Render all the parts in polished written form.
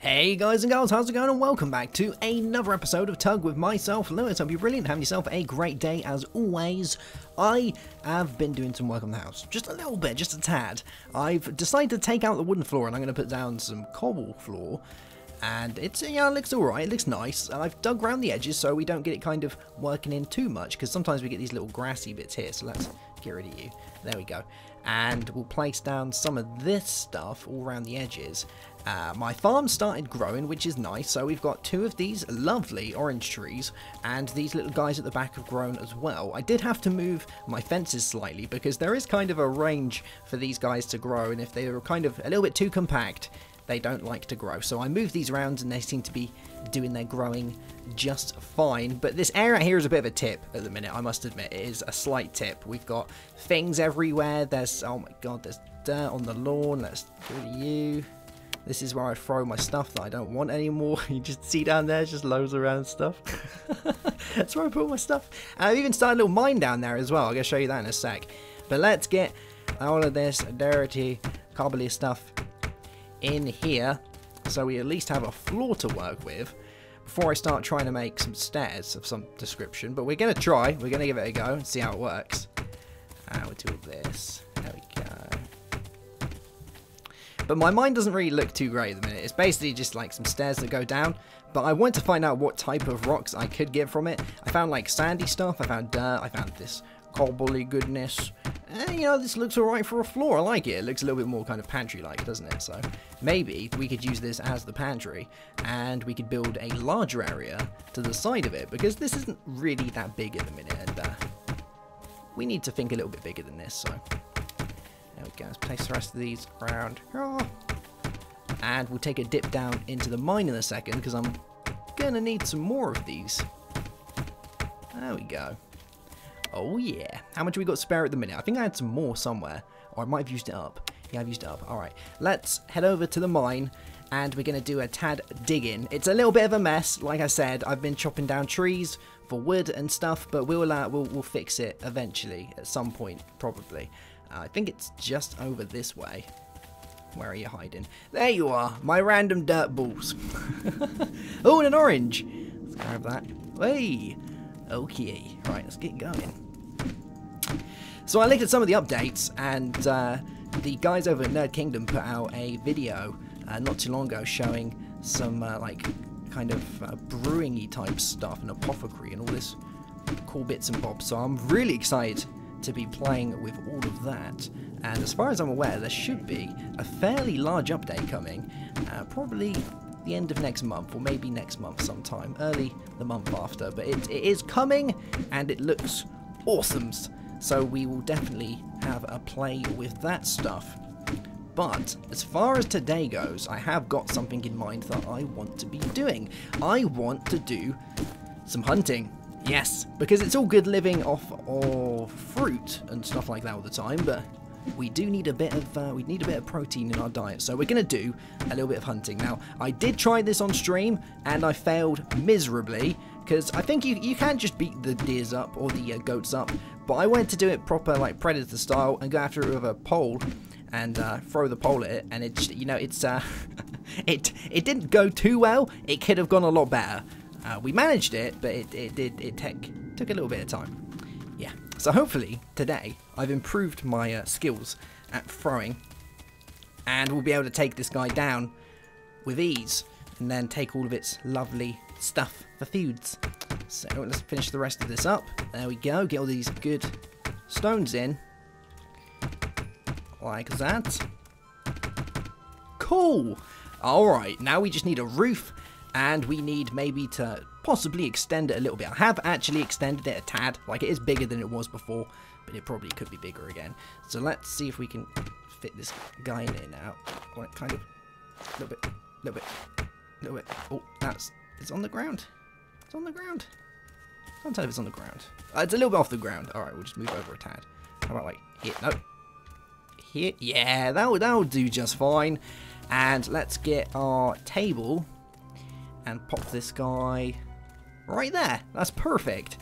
Hey guys and girls, how's it going, and welcome back to another episode of Tug with myself, Lewis. Hope you're brilliant, having yourself a great day as always. I have been doing some work on the house, just a little bit, just a tad. I've decided to take out the wooden floor and I'm going to put down some cobble floor. And it's, you know, it looks alright, it looks nice. And I've dug around the edges so we don't get it kind of working in too much, because sometimes we get these little grassy bits here, so let's get rid of you. There we go. And we'll place down some of this stuff all around the edges. My farm started growing, which is nice, so we've got two of these lovely orange trees, and these little guys at the back have grown as well. I did have to move my fences slightly, because there is kind of a range for these guys to grow, and if they are kind of a little bit too compact, they don't like to grow. So I moved these around and they seem to be doing their growing just fine. But this area here is a bit of a tip at the minute, I must admit. It is a slight tip. We've got things everywhere. There's, oh my god, there's dirt on the lawn. Let's get rid of you. This is where I throw my stuff that I don't want anymore. You just see down there, just loads around stuff. That's where I put my stuff. I've even started a little mine down there as well. I'm going to show you that in a sec. But let's get all of this dirty, cobbly stuff in here, so we at least have a floor to work with before I start trying to make some stairs of some description. But we're going to try, we're going to give it a go and see how it works. We'll do this, there we go. But my mine doesn't really look too great at the minute. It's basically just like some stairs that go down, but I want to find out what type of rocks I could get from it. I found like sandy stuff, I found dirt, I found this cobbly goodness. And, you know, this looks alright for a floor. I like it. It looks a little bit more kind of pantry-like, doesn't it? So maybe we could use this as the pantry, and we could build a larger area to the side of it, because this isn't really that big at the minute, and we need to think a little bit bigger than this. So there we go. Let's place the rest of these around. And we'll take a dip down into the mine in a second, because I'm going to need some more of these. There we go. Oh yeah. How much have we got spare at the minute? I think I had some more somewhere. Or I might have used it up. Yeah, I've used it up. Alright. Let's head over to the mine. And we're going to do a tad digging. It's a little bit of a mess. Like I said, I've been chopping down trees for wood and stuff. But we'll fix it eventually. At some point, probably. I think it's just over this way. Where are you hiding? There you are. My random dirt balls. Oh, and an orange. Let's grab that. Hey. Okay, right, let's get going. So I looked at some of the updates, and the guys over at Nerd Kingdom put out a video not too long ago showing some like kind of brewing-y type stuff and apothecary and all this cool bits and bobs. So I'm really excited to be playing with all of that. And as far as I'm aware, there should be a fairly large update coming, probably the end of next month, or maybe next month sometime, early the month after, but it is coming and it looks awesome, so we will definitely have a play with that stuff. But as far as today goes, I have got something in mind that I want to be doing. I want to do some hunting. Yes, because it's all good living off of fruit and stuff like that all the time, but we do need a bit of protein in our diet, so we're going to do a little bit of hunting. Now, I did try this on stream, and I failed miserably, because I think you can just beat the deers up, or the goats up, but I went to do it proper, like Predator style, and go after it with a pole, and throw the pole at it, and it's, you know, it's, it didn't go too well. It could have gone a lot better. We managed it, but it took a little bit of time. Yeah, so hopefully today I've improved my skills at throwing, and we'll be able to take this guy down with ease, and then take all of its lovely stuff for foods. So let's finish the rest of this up. There we go, get all these good stones in, like that. Cool! Alright, now we just need a roof, and we need maybe to possibly extend it a little bit. I have actually extended it a tad, like it is bigger than it was before, but it probably could be bigger again. So let's see if we can fit this guy in here now. Like kind of, a little bit. Oh, it's on the ground. It's on the ground. Can't tell if it's on the ground. It's a little bit off the ground. All right, we'll just move over a tad. How about like here? No. Here, yeah, that'll do just fine. And let's get our table and pop this guy right there. That's perfect.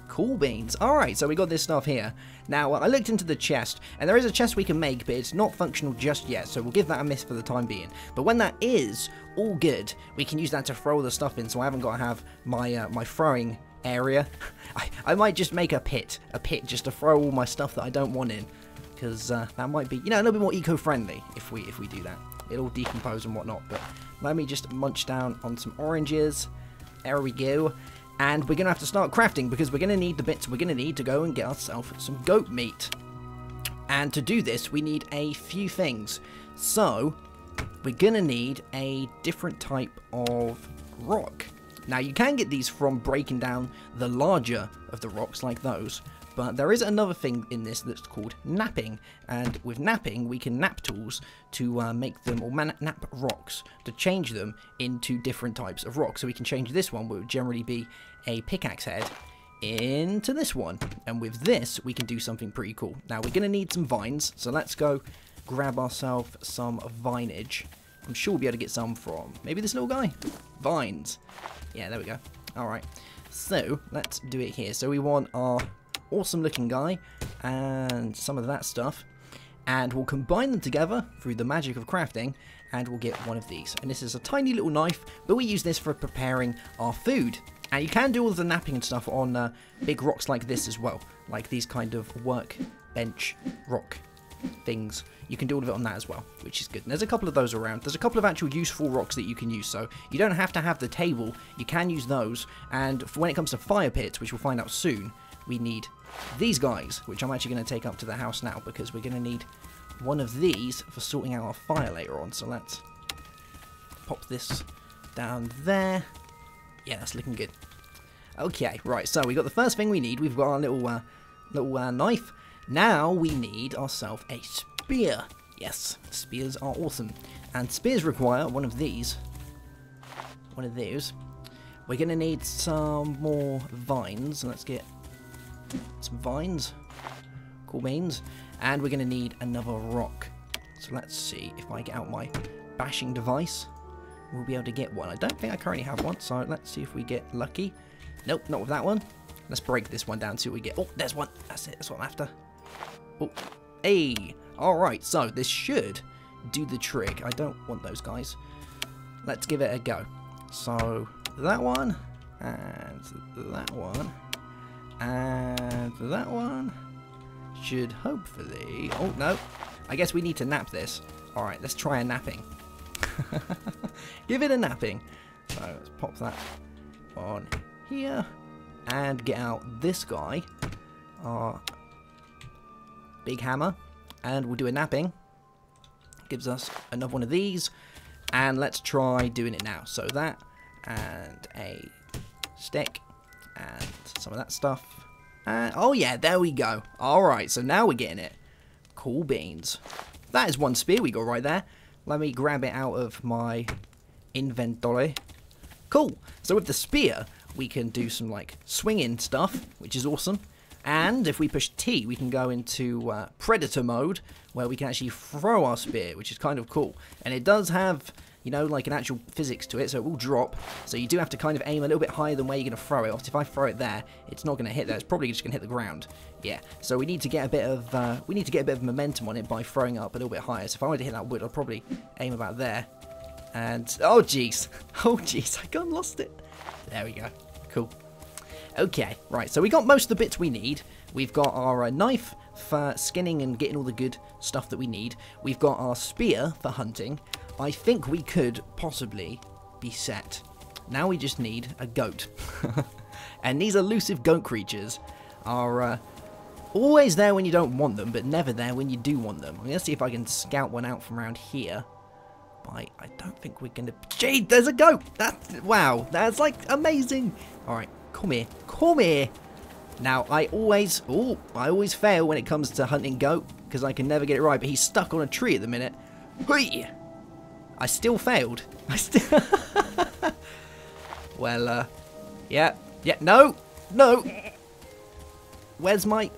Cool beans. Alright, so we got this stuff here. Now, I looked into the chest, and there is a chest we can make, but it's not functional just yet, so we'll give that a miss for the time being. But when that is all good, we can use that to throw all the stuff in, so I haven't got to have my my throwing area. I might just make a pit just to throw all my stuff that I don't want in, because that might be, you know, a little bit more eco-friendly if we do that. It'll decompose and whatnot, but let me just munch down on some oranges. There we go. And we're going to have to start crafting, because we're going to need the bits we're going to need to go and get ourselves some goat meat. And to do this, we need a few things. So, we're going to need a different type of rock. Now, you can get these from breaking down the larger of the rocks, like those. But there is another thing in this that's called napping, and with napping we can nap tools to make them, or nap rocks, to change them into different types of rocks. So we can change this one, which would generally be a pickaxe head, into this one, and with this we can do something pretty cool. Now we're going to need some vines, so let's go grab ourselves some vineage. I'm sure we'll be able to get some from maybe this little guy. Vines. Yeah, there we go. Alright, so let's do it here. So we want our awesome looking guy and some of that stuff, and we'll combine them together through the magic of crafting, and we'll get one of these. And this is a tiny little knife, but we use this for preparing our food. And you can do all of the napping and stuff on big rocks like this as well, like these kind of workbench rock things. You can do all of it on that as well, which is good. And there's a couple of those around. There's a couple of actual useful rocks that you can use, so you don't have to have the table. You can use those. And for when it comes to fire pits, which we'll find out soon, we need these guys, which I'm actually going to take up to the house now, because we're going to need one of these for sorting out our fire later on. So let's pop this down there. Yeah, that's looking good. Okay, right, so we got the first thing we need. We've got our little knife. Now we need ourselves a spear. Yes, spears are awesome. And spears require one of these. One of those. We're going to need some more vines. Let's get some vines. Cool beans. And we're going to need another rock. So let's see if I get out my bashing device. We'll be able to get one. I don't think I currently have one, so let's see if we get lucky. Nope, not with that one. Let's break this one down, see what we get. Oh, there's one. That's it. That's what I'm after. Oh, hey. Alright, so this should do the trick. I don't want those guys. Let's give it a go. So, that one, and that one, and that one should hopefully... Oh, no. I guess we need to nap this. Alright, let's try a napping. Give it a napping. So, let's pop that on here. And get out this guy. Our big hammer. And we'll do a napping. Gives us another one of these. And let's try doing it now. So that, and a stick, and some of that stuff. And, oh yeah, there we go. Alright, so now we're getting it. Cool beans. That is one spear we got right there. Let me grab it out of my inventory. Cool. So with the spear, we can do some like swinging stuff, which is awesome. And if we push T, we can go into predator mode, where we can actually throw our spear, which is kind of cool. And it does have, you know, like an actual physics to it, so it will drop. So you do have to kind of aim a little bit higher than where you're going to throw it. If I throw it there, it's not going to hit there. It's probably just going to hit the ground. Yeah. So we need to get a bit of momentum on it by throwing it up a little bit higher. So if I wanted to hit that wood, I'd probably aim about there. And oh jeez, oh jeez, I got lost it. There we go. Cool. Okay, right, so we got most of the bits we need. We've got our knife for skinning and getting all the good stuff that we need. We've got our spear for hunting. I think we could possibly be set. Now we just need a goat. And these elusive goat creatures are always there when you don't want them, but never there when you do want them. Let's see if I can scout one out from around here. I don't think we're going to... Gee, there's a goat! Wow, that's like amazing! Alright. Come here. Come here. Now, I always fail when it comes to hunting goat, because I can never get it right, but he's stuck on a tree at the minute. Hui! I still failed. Well, yeah, no, Where's my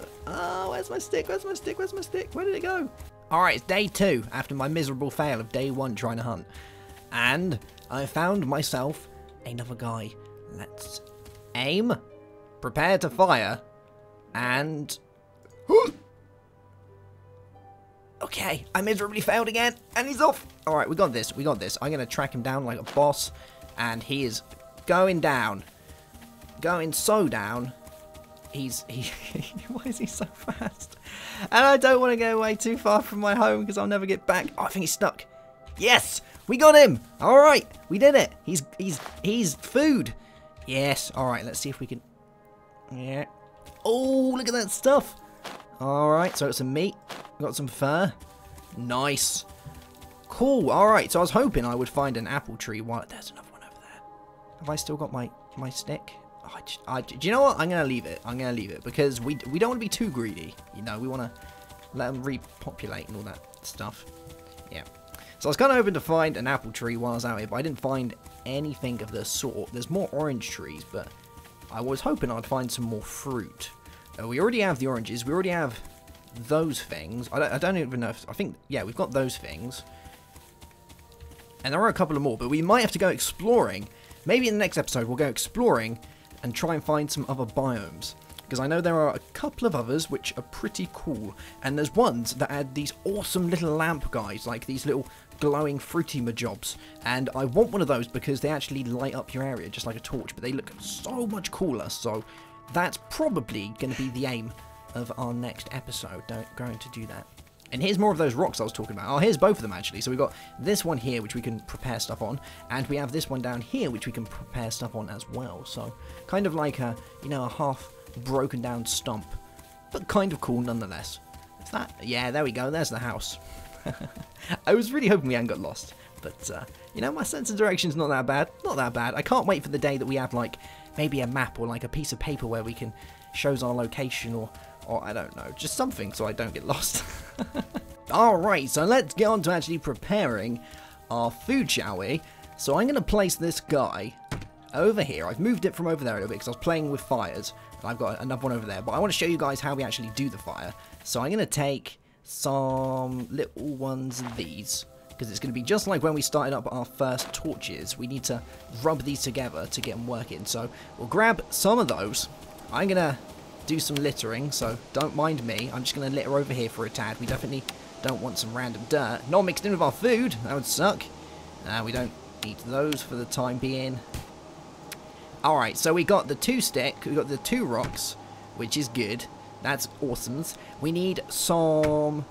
stick? Where's my stick? Where did it go? Alright, it's day 2, after my miserable fail of day 1 trying to hunt. And I found myself another guy. Let's aim. Prepare to fire. And... Okay, I miserably failed again, and he's off. Alright, we got this, we got this. I'm going to track him down like a boss, and he is going down. Going so down. Why is he so fast? And I don't want to go away too far from my home, because I'll never get back. Oh, I think he's stuck. Yes, we got him. Alright, we did it. He's food. Yes, alright, let's see if we can... Yeah. Oh, look at that stuff. Alright, so it's some meat. Got some fur. Nice. Cool. Alright, so I was hoping I would find an apple tree. There's another one over there. Have I still got my stick? Oh, do you know what? I'm going to leave it. I'm going to leave it because we don't want to be too greedy. You know, we want to let them repopulate and all that stuff. Yeah. So I was kind of hoping to find an apple tree while I was out here, but I didn't find anything of the sort. There's more orange trees, but I was hoping I'd find some more fruit. We already have the oranges. We already have those things. I don't even know if... I think, yeah, we've got those things. And there are a couple of more, but we might have to go exploring. Maybe in the next episode we'll go exploring and try and find some other biomes. Because I know there are a couple of others which are pretty cool. And there's ones that add these awesome little lamp guys, like these little glowing fruity majobs. And I want one of those because they actually light up your area just like a torch, but they look so much cooler. So that's probably going to be the aim of our next episode. Going to do that. And here's more of those rocks I was talking about. Oh, here's both of them actually. So we've got this one here which we can prepare stuff on, and we have this one down here which we can prepare stuff on as well. So kind of like a, you know, a half broken down stump, but kind of cool nonetheless. Is that? Yeah, there we go. There's the house. I was really hoping we hadn't got lost, but you know, my sense of direction's not that bad. Not that bad. I can't wait for the day that we have like maybe a map or like a piece of paper where we can shows our location or I don't know, just something so I don't get lost. Alright, so let's get on to actually preparing our food, shall we? So I'm going to place this guy over here. I've moved it from over there a little bit because I was playing with fires. And I've got another one over there, but I want to show you guys how we actually do the fire. So I'm going to take some little ones of these, because it's going to be just like when we started up our first torches. We need to rub these together to get them working. So we'll grab some of those. I'm going to do some littering, so don't mind me. I'm just going to litter over here for a tad. We definitely don't want some random dirt. Not mixed in with our food. That would suck. We don't need those for the time being. Alright, so we got the 2 stick. We got the 2 rocks, which is good. That's awesome. We need some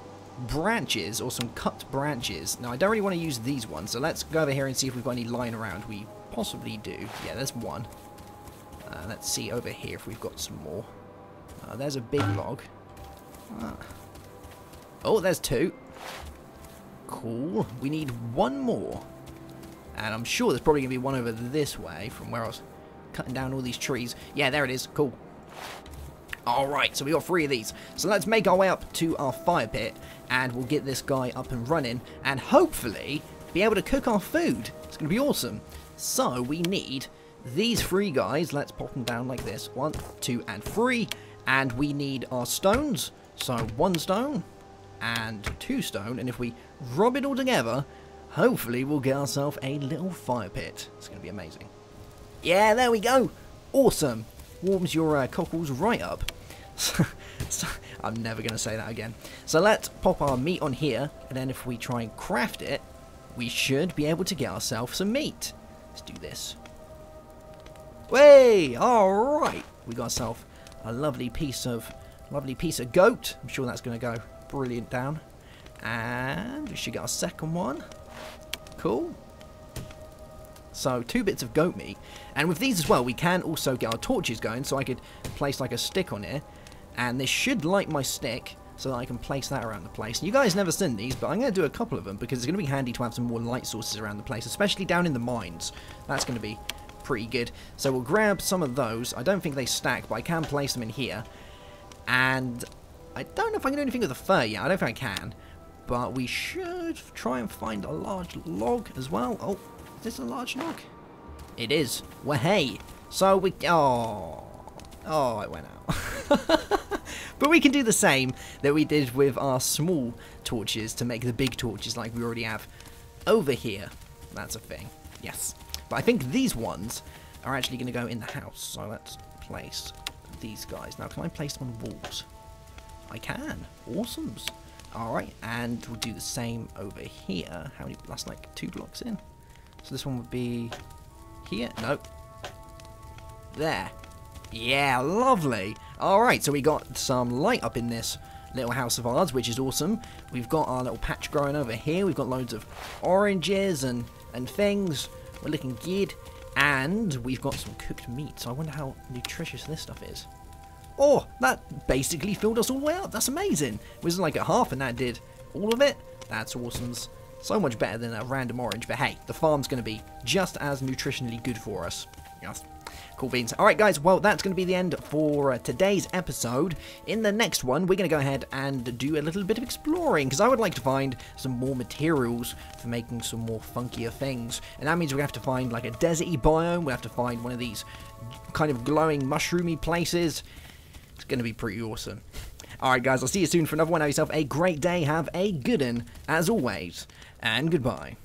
branches, or some cut branches. Now, I don't really want to use these ones, so let's go over here and see if we've got any lying around. We possibly do. Yeah, there's one. Let's see over here if we've got some more. There's a big log. Oh, there's 2. Cool. We need 1 more. And I'm sure there's probably going to be one over this way from where I was cutting down all these trees. Yeah, there it is. Cool. Alright, so we got 3 of these. So let's make our way up to our fire pit, and we'll get this guy up and running, and hopefully be able to cook our food. It's going to be awesome. So we need these 3 guys. Let's pop them down like this. 1, 2, and 3. And we need our stones. So 1 stone and 2 stone. And if we rub it all together, hopefully we'll get ourselves a little fire pit. It's going to be amazing. Yeah, there we go. Awesome. Warms your cockles right up. So, I'm never going to say that again. So let's pop our meat on here. And then if we try and craft it, we should be able to get ourselves some meat. Let's do this. Way! Alright. We got ourselves a lovely piece of goat. I'm sure that's going to go brilliant down. And we should get our second one. Cool. So 2 bits of goat meat. And with these as well, we can also get our torches going. So I could place like a stick on here. And this should light my stick so that I can place that around the place. And you guys never seen these, but I'm going to do a couple of them because it's going to be handy to have some more light sources around the place, especially down in the mines. That's going to be pretty good. So we'll grab some of those. I don't think they stack, but I can place them in here. And I don't know if I can do anything with the fur yet. I don't think I can. But we should try and find a large log as well. Oh, is this a large log? It is. Well, hey. So we... Oh, it went out. But we can do the same that we did with our small torches to make the big torches like we already have over here. That's a thing. Yes. But I think these ones are actually going to go in the house. So let's place these guys. Now, can I place them on walls? I can. Awesomes. Alright, and we'll do the same over here. How many? That's like 2 blocks in. So this one would be here. No. There. Yeah, lovely. Alright, so we got some light up in this little house of ours, which is awesome. We've got our little patch growing over here. We've got loads of oranges and things. We're looking good. And we've got some cooked meat. So I wonder how nutritious this stuff is. Oh, that basically filled us all the way up. That's amazing. It was like a half and that did all of it. That's awesome. So much better than a random orange. But hey, the farm's going to be just as nutritionally good for us. Yes. Cool beans. Alright guys, well that's going to be the end for today's episode. In the next one, we're going to go ahead and do a little bit of exploring, because I would like to find some more materials for making some more funkier things. And that means we have to find like a deserty biome, we have to find one of these kind of glowing mushroomy places. It's going to be pretty awesome. Alright guys, I'll see you soon for another one. Have yourself a great day, have a good one, as always, and goodbye.